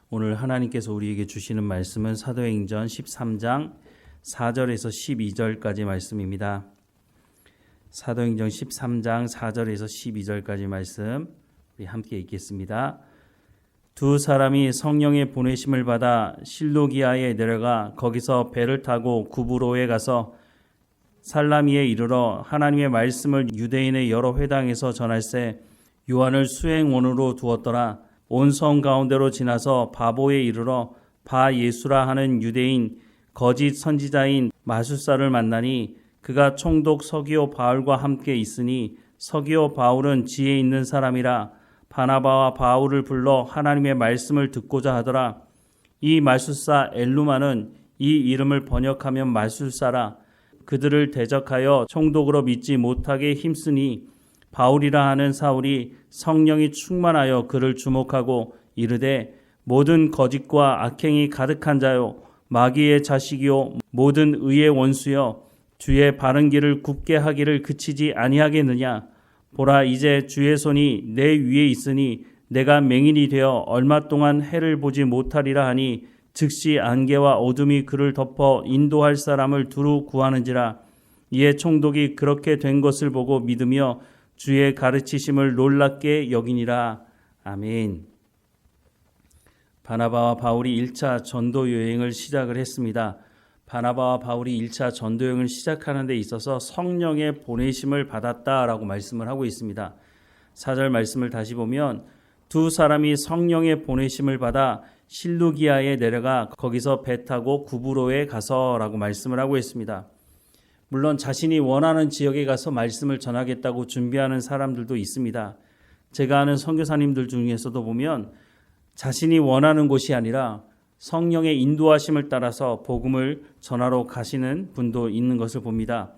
오늘 하나님께서 우리에게 주시는 말씀은 사도행전 13장 4절에서 12절까지 말씀입니다. 사도행전 13장 4절에서 12절까지 말씀 우리 함께 읽겠습니다. 두 사람이 성령의 보내심을 받아 실로기아에 내려가 거기서 배를 타고 구브로에 가서 살라미에 이르러 하나님의 말씀을 유대인의 여러 회당에서 전할세 요한을 수행원으로 두었더라. 온 성 가운데로 지나서 바보에 이르러 바 예수라 하는 유대인 거짓 선지자인 마술사를 만나니 그가 총독 서기오 바울과 함께 있으니 서기오 바울은 지혜 있는 사람이라. 바나바와 바울을 불러 하나님의 말씀을 듣고자 하더라. 이 마술사 엘루마는 이 이름을 번역하면 마술사라. 그들을 대적하여 총독으로 믿지 못하게 힘쓰니 바울이라 하는 사울이 성령이 충만하여 그를 주목하고 이르되 모든 거짓과 악행이 가득한 자요 마귀의 자식이요 모든 의의 원수여 주의 바른 길을 굽게 하기를 그치지 아니하겠느냐. 보라 이제 주의 손이 내 위에 있으니 내가 맹인이 되어 얼마 동안 해를 보지 못하리라 하니 즉시 안개와 어둠이 그를 덮어 인도할 사람을 두루 구하는지라. 이에 총독이 그렇게 된 것을 보고 믿으며 주의 가르치심을 놀랍게 여기니라. 아멘. 바나바와 바울이 1차 전도 여행을 시작을 했습니다. 바나바와 바울이 1차 전도 여행을 시작하는 데 있어서 성령의 보내심을 받았다라고 말씀을 하고 있습니다. 4절 말씀을 다시 보면 두 사람이 성령의 보내심을 받아 실루기아에 내려가 거기서 배 타고 구브로에 가서라고 말씀을 하고 있습니다. 물론 자신이 원하는 지역에 가서 말씀을 전하겠다고 준비하는 사람들도 있습니다. 제가 아는 선교사님들 중에서도 보면 자신이 원하는 곳이 아니라 성령의 인도하심을 따라서 복음을 전하러 가시는 분도 있는 것을 봅니다.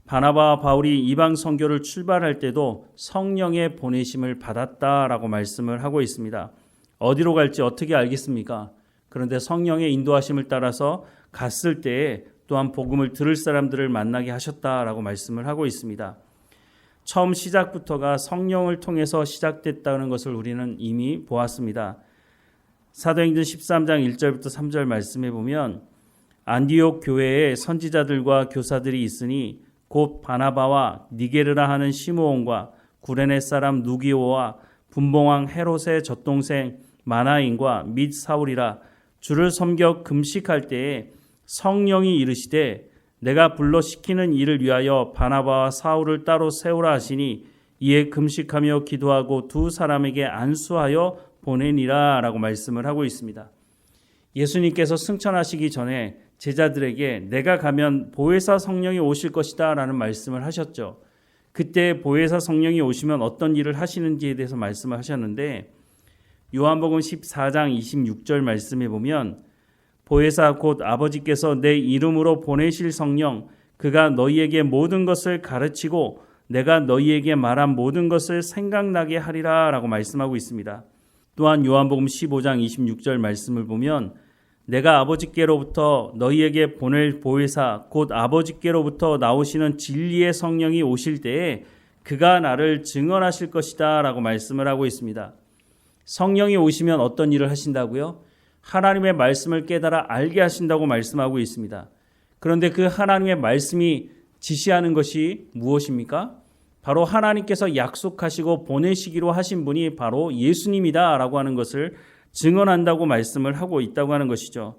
바나바와 바울이 이방 선교를 출발할 때도 성령의 보내심을 받았다라고 말씀을 하고 있습니다. 어디로 갈지 어떻게 알겠습니까? 그런데 성령의 인도하심을 따라서 갔을 때에 또한 복음을 들을 사람들을 만나게 하셨다라고 말씀을 하고 있습니다. 처음 시작부터가 성령을 통해서 시작됐다는 것을 우리는 이미 보았습니다. 사도행전 13장 1절부터 3절 말씀해 보면 안디옥 교회에 선지자들과 교사들이 있으니 곧 바나바와 니게르라 하는 시므온과 구레네 사람 누기오와 분봉왕 헤롯의 젖동생 마나인과 및 사울이라. 주를 섬겨 금식할 때에 성령이 이르시되 내가 불러 시키는 일을 위하여 바나바와 사울을 따로 세우라 하시니 이에 금식하며 기도하고 두 사람에게 안수하여 보내니라 라고 말씀을 하고 있습니다. 예수님께서 승천하시기 전에 제자들에게 내가 가면 보혜사 성령이 오실 것이다 라는 말씀을 하셨죠. 그때 보혜사 성령이 오시면 어떤 일을 하시는지에 대해서 말씀을 하셨는데 요한복음 14장 26절 말씀에 보면 보혜사 곧 아버지께서 내 이름으로 보내실 성령 그가 너희에게 모든 것을 가르치고 내가 너희에게 말한 모든 것을 생각나게 하리라 라고 말씀하고 있습니다. 또한 요한복음 15장 26절 말씀을 보면 내가 아버지께로부터 너희에게 보낼 보혜사 곧 아버지께로부터 나오시는 진리의 성령이 오실 때에 그가 나를 증언하실 것이다 라고 말씀을 하고 있습니다. 성령이 오시면 어떤 일을 하신다고요? 하나님의 말씀을 깨달아 알게 하신다고 말씀하고 있습니다. 그런데 그 하나님의 말씀이 지시하는 것이 무엇입니까? 바로 하나님께서 약속하시고 보내시기로 하신 분이 바로 예수님이다 라고 하는 것을 증언한다고 말씀을 하고 있다고 하는 것이죠.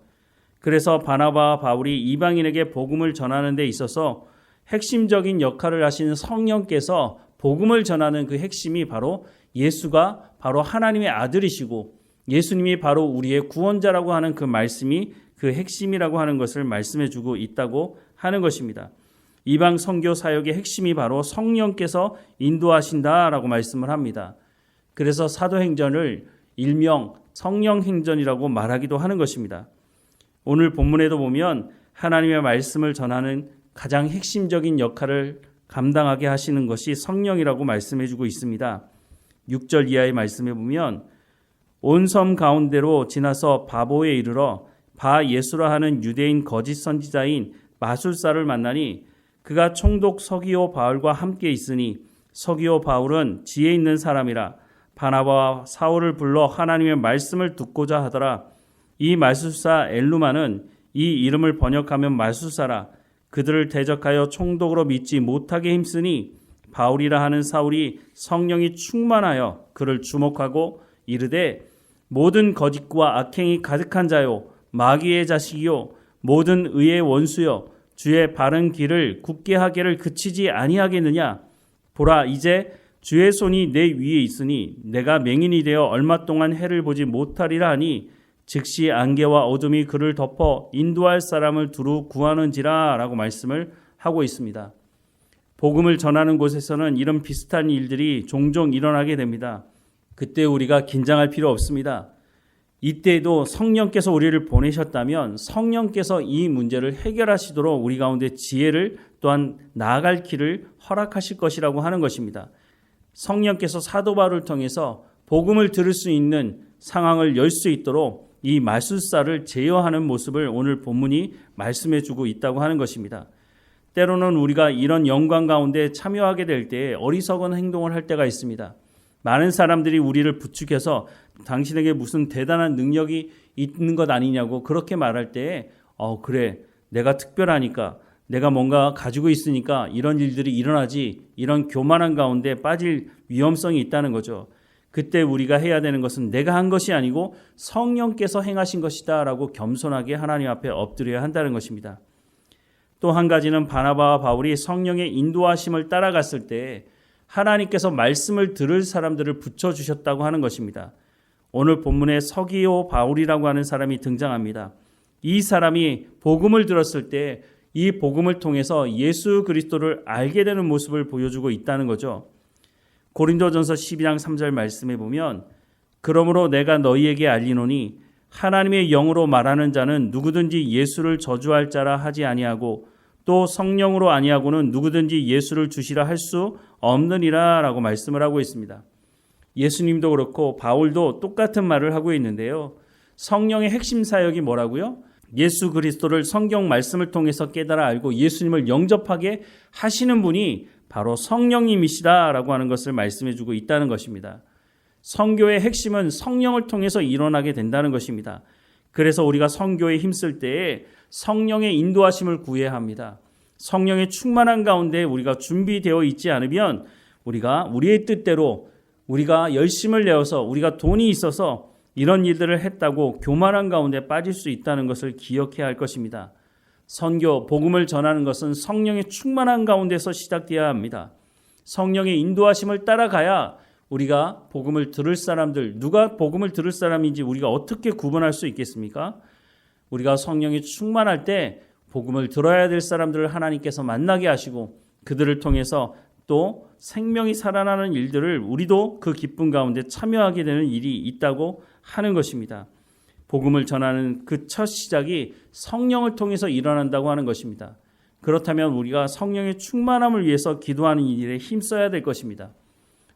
그래서 바나바와 바울이 이방인에게 복음을 전하는 데 있어서 핵심적인 역할을 하시는 성령께서 복음을 전하는 그 핵심이 바로 예수가 바로 하나님의 아들이시고 예수님이 바로 우리의 구원자라고 하는 그 말씀이 그 핵심이라고 하는 것을 말씀해 주고 있다고 하는 것입니다. 이방 선교 사역의 핵심이 바로 성령께서 인도하신다라고 말씀을 합니다. 그래서 사도행전을 일명 성령행전이라고 말하기도 하는 것입니다. 오늘 본문에도 보면 하나님의 말씀을 전하는 가장 핵심적인 역할을 감당하게 하시는 것이 성령이라고 말씀해 주고 있습니다. 6절 이하의 말씀에 보면 온 섬 가운데로 지나서 바보에 이르러 바 예수라 하는 유대인 거짓 선지자인 마술사를 만나니 그가 총독 서기오 바울과 함께 있으니 서기오 바울은 지혜 있는 사람이라. 바나바와 사울을 불러 하나님의 말씀을 듣고자 하더라. 이 마술사 엘루마는 이 이름을 번역하면 마술사라. 그들을 대적하여 총독으로 믿지 못하게 힘쓰니 바울이라 하는 사울이 성령이 충만하여 그를 주목하고 이르되 모든 거짓과 악행이 가득한 자요 마귀의 자식이요 모든 의의 원수여 주의 바른 길을 굳게 하기를 그치지 아니하겠느냐. 보라 이제 주의 손이 내 위에 있으니 내가 맹인이 되어 얼마 동안 해를 보지 못하리라 하니 즉시 안개와 어둠이 그를 덮어 인도할 사람을 두루 구하는지라 라고 말씀을 하고 있습니다. 복음을 전하는 곳에서는 이런 비슷한 일들이 종종 일어나게 됩니다. 그때 우리가 긴장할 필요 없습니다. 이때에도 성령께서 우리를 보내셨다면 성령께서 이 문제를 해결하시도록 우리 가운데 지혜를 또한 나아갈 길을 허락하실 것이라고 하는 것입니다. 성령께서 사도 바울을 통해서 복음을 들을 수 있는 상황을 열 수 있도록 이 마술사를 제어하는 모습을 오늘 본문이 말씀해 주고 있다고 하는 것입니다. 때로는 우리가 이런 영광 가운데 참여하게 될 때 어리석은 행동을 할 때가 있습니다. 많은 사람들이 우리를 부추겨서 당신에게 무슨 대단한 능력이 있는 것 아니냐고 그렇게 말할 때 그래 내가 특별하니까 내가 뭔가 가지고 있으니까 이런 일들이 일어나지, 이런 교만한 가운데 빠질 위험성이 있다는 거죠. 그때 우리가 해야 되는 것은 내가 한 것이 아니고 성령께서 행하신 것이다 라고 겸손하게 하나님 앞에 엎드려야 한다는 것입니다. 또 한 가지는 바나바와 바울이 성령의 인도하심을 따라갔을 때 하나님께서 말씀을 들을 사람들을 붙여주셨다고 하는 것입니다. 오늘 본문에 서기오 바울이라고 하는 사람이 등장합니다. 이 사람이 복음을 들었을 때 이 복음을 통해서 예수 그리스도를 알게 되는 모습을 보여주고 있다는 거죠. 고린도전서 12장 3절 말씀에 보면 그러므로 내가 너희에게 알리노니 하나님의 영으로 말하는 자는 누구든지 예수를 저주할 자라 하지 아니하고 또 성령으로 아니하고는 누구든지 예수를 주시라 할 수 없느니라 라고 말씀을 하고 있습니다. 예수님도 그렇고 바울도 똑같은 말을 하고 있는데요. 성령의 핵심 사역이 뭐라고요? 예수 그리스도를 성경 말씀을 통해서 깨달아 알고 예수님을 영접하게 하시는 분이 바로 성령님이시다 라고 하는 것을 말씀해 주고 있다는 것입니다. 선교의 핵심은 성령을 통해서 일어나게 된다는 것입니다. 그래서 우리가 선교에 힘쓸 때에 성령의 인도하심을 구해야 합니다. 성령의 충만한 가운데 우리가 준비되어 있지 않으면 우리가 우리의 뜻대로 우리가 열심을 내어서 우리가 돈이 있어서 이런 일들을 했다고 교만한 가운데 빠질 수 있다는 것을 기억해야 할 것입니다. 선교, 복음을 전하는 것은 성령의 충만한 가운데서 시작되어야 합니다. 성령의 인도하심을 따라가야 우리가 복음을 들을 사람들, 누가 복음을 들을 사람인지 우리가 어떻게 구분할 수 있겠습니까? 우리가 성령이 충만할 때 복음을 들어야 될 사람들을 하나님께서 만나게 하시고 그들을 통해서 또 생명이 살아나는 일들을 우리도 그 기쁨 가운데 참여하게 되는 일이 있다고 하는 것입니다. 복음을 전하는 그 첫 시작이 성령을 통해서 일어난다고 하는 것입니다. 그렇다면 우리가 성령의 충만함을 위해서 기도하는 일에 힘써야 될 것입니다.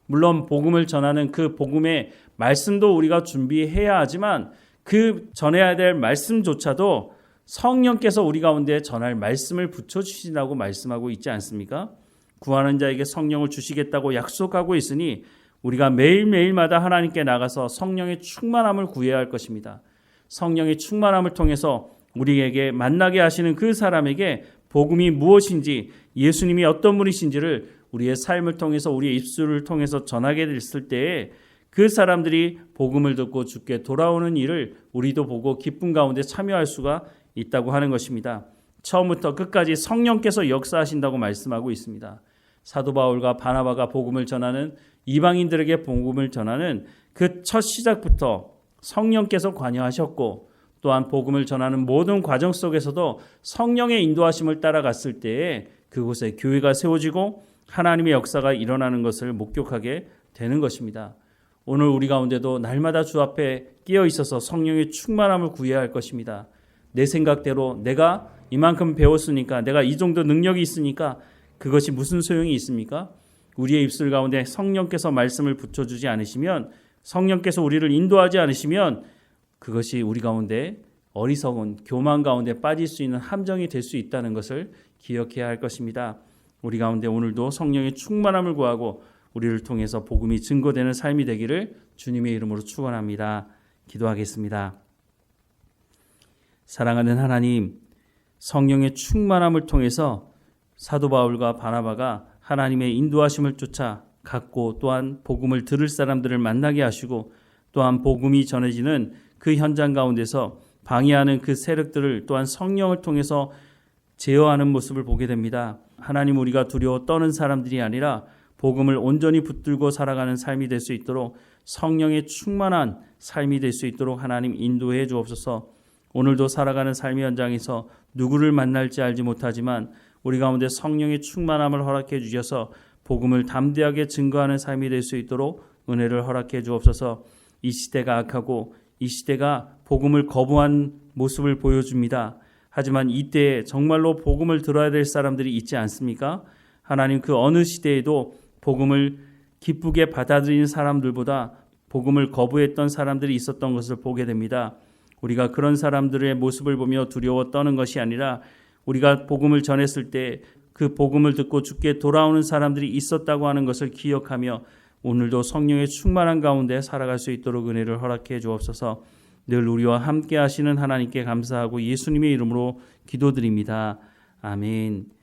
물론 복음을 전하는 그 복음의 말씀도 우리가 준비해야 하지만 그 전해야 될 말씀조차도 성령께서 우리 가운데 전할 말씀을 붙여주신다고 말씀하고 있지 않습니까? 구하는 자에게 성령을 주시겠다고 약속하고 있으니 우리가 매일매일마다 하나님께 나가서 성령의 충만함을 구해야 할 것입니다. 성령의 충만함을 통해서 우리에게 만나게 하시는 그 사람에게 복음이 무엇인지 예수님이 어떤 분이신지를 우리의 삶을 통해서 우리의 입술을 통해서 전하게 됐을 때에 그 사람들이 복음을 듣고 주께 돌아오는 일을 우리도 보고 기쁨 가운데 참여할 수가 있다고 하는 것입니다. 처음부터 끝까지 성령께서 역사하신다고 말씀하고 있습니다. 사도 바울과 바나바가 복음을 전하는 이방인들에게 복음을 전하는 그 첫 시작부터 성령께서 관여하셨고 또한 복음을 전하는 모든 과정 속에서도 성령의 인도하심을 따라갔을 때에 그곳에 교회가 세워지고 하나님의 역사가 일어나는 것을 목격하게 되는 것입니다. 오늘 우리 가운데도 날마다 주 앞에 끼어 있어서 성령의 충만함을 구해야 할 것입니다. 내 생각대로 내가 이만큼 배웠으니까 내가 이 정도 능력이 있으니까 그것이 무슨 소용이 있습니까? 우리의 입술 가운데 성령께서 말씀을 붙여주지 않으시면 성령께서 우리를 인도하지 않으시면 그것이 우리 가운데 어리석은 교만 가운데 빠질 수 있는 함정이 될 수 있다는 것을 기억해야 할 것입니다. 우리 가운데 오늘도 성령의 충만함을 구하고 우리를 통해서 복음이 증거되는 삶이 되기를 주님의 이름으로 축원합니다. 기도하겠습니다. 사랑하는 하나님, 성령의 충만함을 통해서 사도 바울과 바나바가 하나님의 인도하심을 쫓아 갔고 또한 복음을 들을 사람들을 만나게 하시고 또한 복음이 전해지는 그 현장 가운데서 방해하는 그 세력들을 또한 성령을 통해서 제어하는 모습을 보게 됩니다. 하나님, 우리가 두려워 떠는 사람들이 아니라 복음을 온전히 붙들고 살아가는 삶이 될 수 있도록 성령의 충만한 삶이 될 수 있도록 하나님 인도해 주옵소서. 오늘도 살아가는 삶의 현장에서 누구를 만날지 알지 못하지만 우리 가운데 성령의 충만함을 허락해 주셔서 복음을 담대하게 증거하는 삶이 될 수 있도록 은혜를 허락해 주옵소서. 이 시대가 악하고 이 시대가 복음을 거부한 모습을 보여줍니다. 하지만 이때에 정말로 복음을 들어야 될 사람들이 있지 않습니까? 하나님, 그 어느 시대에도 복음을 기쁘게 받아들이는 사람들보다 복음을 거부했던 사람들이 있었던 것을 보게 됩니다. 우리가 그런 사람들의 모습을 보며 두려워 떠는 것이 아니라 우리가 복음을 전했을 때 그 복음을 듣고 주께 돌아오는 사람들이 있었다고 하는 것을 기억하며 오늘도 성령의 충만한 가운데 살아갈 수 있도록 은혜를 허락해 주옵소서. 늘 우리와 함께 하시는 하나님께 감사하고 예수님의 이름으로 기도드립니다. 아멘.